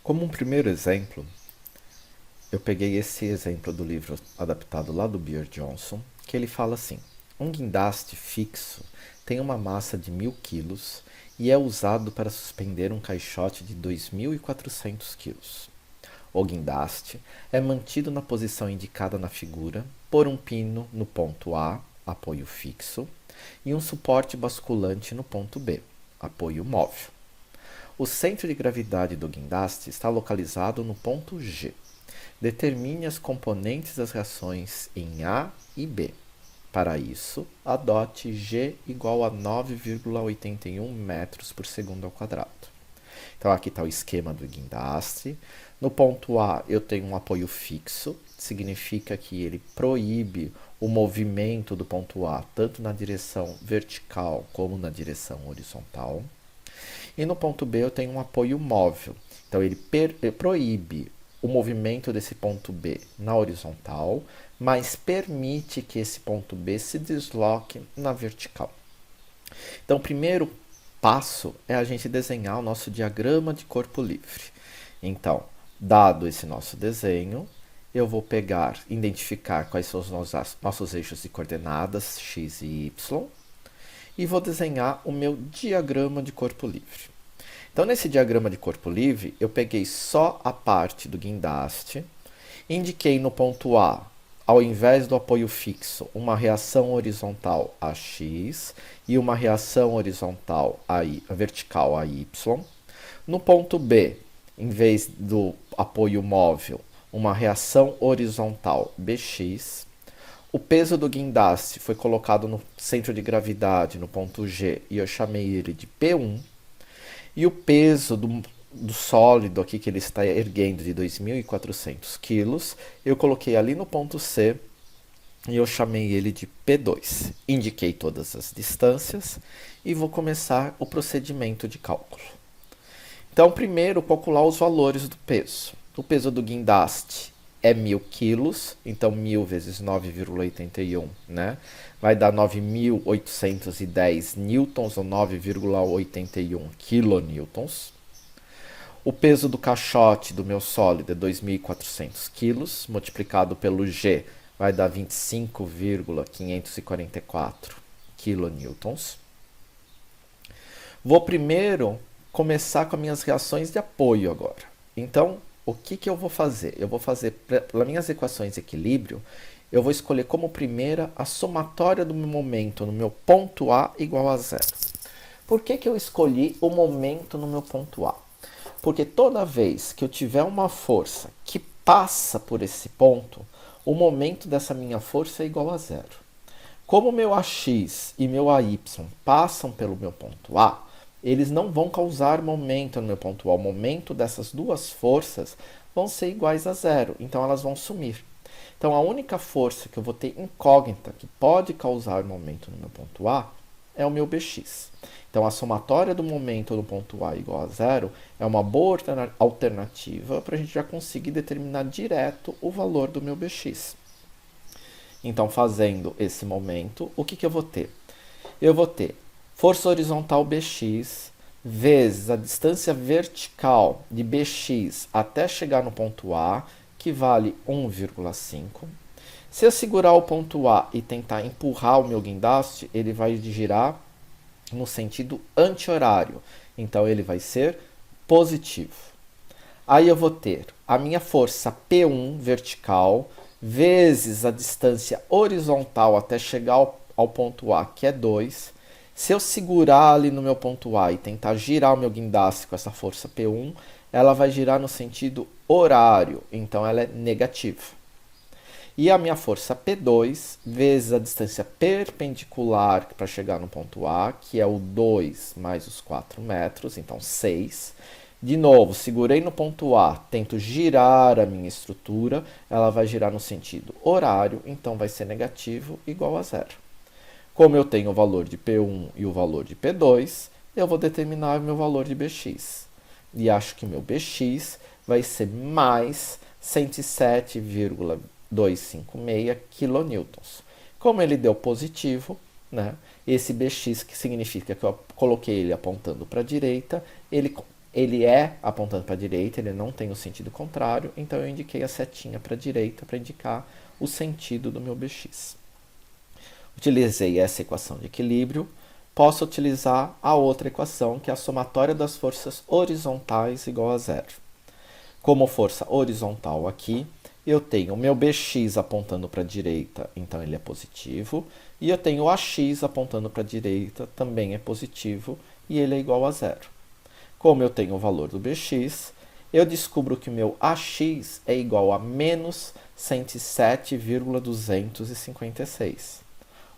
Como um primeiro exemplo, eu peguei esse exemplo do livro adaptado lá do Beer Johnson, que ele fala assim: um guindaste fixo tem uma massa de 1.000 quilos e é usado para suspender um caixote de 2.400 quilos. O guindaste é mantido na posição indicada na figura por um pino no ponto A, apoio fixo, e um suporte basculante no ponto B, apoio móvel. O centro de gravidade do guindaste está localizado no ponto G. Determine as componentes das reações em A e B. Para isso, adote G igual a 9,81 metros por segundo ao quadrado. Então aqui está o esquema do guindaste. No ponto A eu tenho um apoio fixo, significa que ele proíbe o movimento do ponto A tanto na direção vertical como na direção horizontal. E no ponto B eu tenho um apoio móvel, então ele proíbe o movimento desse ponto B na horizontal, mas permite que esse ponto B se desloque na vertical. Então, o primeiro passo é a gente desenhar o nosso diagrama de corpo livre. Então, dado esse nosso desenho, eu vou identificar quais são os nossos eixos de coordenadas x e y e vou desenhar o meu diagrama de corpo livre. Então, nesse diagrama de corpo livre, eu peguei só a parte do guindaste, indiquei no ponto A, ao invés do apoio fixo, uma reação horizontal a x e uma reação vertical a y. No ponto B, em vez do apoio móvel, uma reação horizontal bx. O peso do guindaste foi colocado no centro de gravidade, no ponto G, e eu chamei ele de P1. E o peso do sólido aqui que ele está erguendo de 2.400 quilos, eu coloquei ali no ponto C e eu chamei ele de P2. Indiquei todas as distâncias e vou começar o procedimento de cálculo. Então, primeiro, calcular os valores do peso. O peso do guindaste é 1.000 quilos, então 1.000 vezes 9,81, né? Vai dar 9.810 newtons ou 9,81 kilonewtons. O peso do caixote do meu sólido é 2.400 quilos, multiplicado pelo G vai dar 25,544 kilonewtons. Vou primeiro começar com as minhas reações de apoio agora. Então, o que eu vou fazer? Eu vou fazer, pelas minhas equações de equilíbrio, eu vou escolher como primeira a somatória do meu momento no meu ponto A igual a zero. Por que eu escolhi o momento no meu ponto A? Porque toda vez que eu tiver uma força que passa por esse ponto, o momento dessa minha força é igual a zero. Como meu AX e meu AY passam pelo meu ponto A, eles não vão causar momento no meu ponto A. O momento dessas duas forças vão ser iguais a zero, então elas vão sumir. Então a única força que eu vou ter incógnita que pode causar momento no meu ponto A é o meu Bx. Então a somatória do momento no ponto A igual a zero é uma boa alternativa para a gente já conseguir determinar direto o valor do meu Bx. Então, fazendo esse momento, o que eu vou ter? Eu vou ter força horizontal Bx vezes a distância vertical de Bx até chegar no ponto A, que vale 1,5. Se eu segurar o ponto A e tentar empurrar o meu guindaste, ele vai girar no sentido anti-horário. Então, ele vai ser positivo. Aí eu vou ter a minha força P1 vertical vezes a distância horizontal até chegar ao ponto A, que é 2. Se eu segurar ali no meu ponto A e tentar girar o meu guindaste com essa força P1, ela vai girar no sentido horário, então ela é negativa. E a minha força P2 vezes a distância perpendicular para chegar no ponto A, que é o 2 mais os 4 metros, então 6. De novo, segurei no ponto A, tento girar a minha estrutura, ela vai girar no sentido horário, então vai ser negativo, igual a zero. Como eu tenho o valor de P1 e o valor de P2, eu vou determinar o meu valor de Bx. E acho que meu Bx vai ser mais 107,256 kilonewtons. Como ele deu positivo, né, esse Bx, que significa que eu coloquei ele apontando para a direita, ele ele é apontando para a direita, ele não tem o sentido contrário, então eu indiquei a setinha para a direita para indicar o sentido do meu BX. Utilizei essa equação de equilíbrio, posso utilizar a outra equação, que é a somatória das forças horizontais igual a zero. Como força horizontal aqui, eu tenho o meu BX apontando para a direita, então ele é positivo, e eu tenho o AX apontando para a direita, também é positivo, e ele é igual a zero. Como eu tenho o valor do BX, eu descubro que o meu AX é igual a menos 107,256.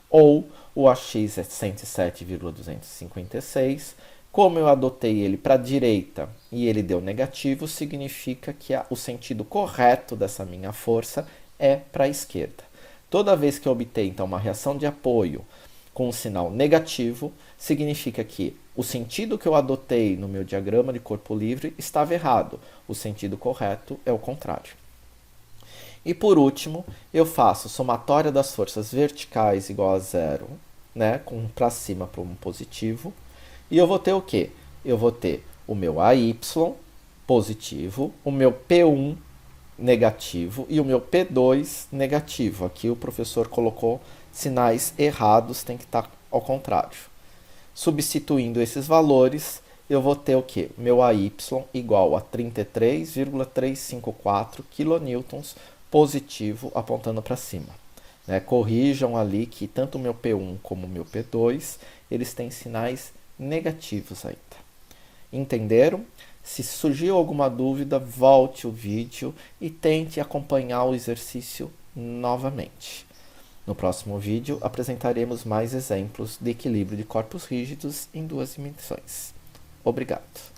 Ou o AX é 107,256. Como eu adotei ele para a direita e ele deu negativo, significa que o sentido correto dessa minha força é para a esquerda. Toda vez que eu obter, então, uma reação de apoio com um sinal negativo, significa que o sentido que eu adotei no meu diagrama de corpo livre estava errado. O sentido correto é o contrário. E por último, eu faço somatória das forças verticais igual a zero, né, com para cima para um positivo. E eu vou ter o quê? Eu vou ter o meu AY positivo, o meu P1 negativo e o meu P2 negativo. Aqui o professor colocou sinais errados, tem que estar ao contrário. Substituindo esses valores, eu vou ter o quê? Meu AY igual a 33,354 kN positivo apontando para cima. Né? Corrijam ali que tanto o meu P1 como o meu P2, eles têm sinais negativos ainda. Entenderam? Se surgiu alguma dúvida, volte o vídeo e tente acompanhar o exercício novamente. No próximo vídeo, apresentaremos mais exemplos de equilíbrio de corpos rígidos em duas dimensões. Obrigado.